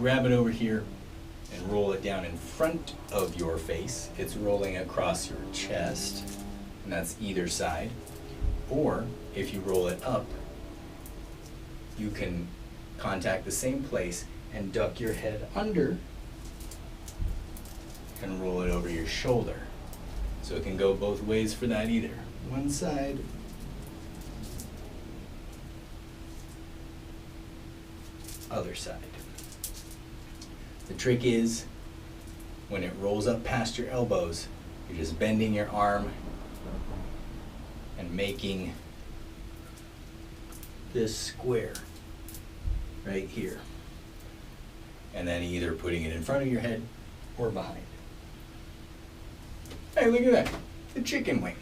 grab it over here and roll it down in front of your face. It's rolling across your chest, and that's either side. Or if you roll it up, you can contact the same place and duck your head under and roll it over your shoulder. So it can go both ways for that either. One side, other side. The trick is, when it rolls up past your elbows, you're just bending your arm and making this square right here. And then either putting it in front of your head or behind. Hey, look at that, the chicken wing.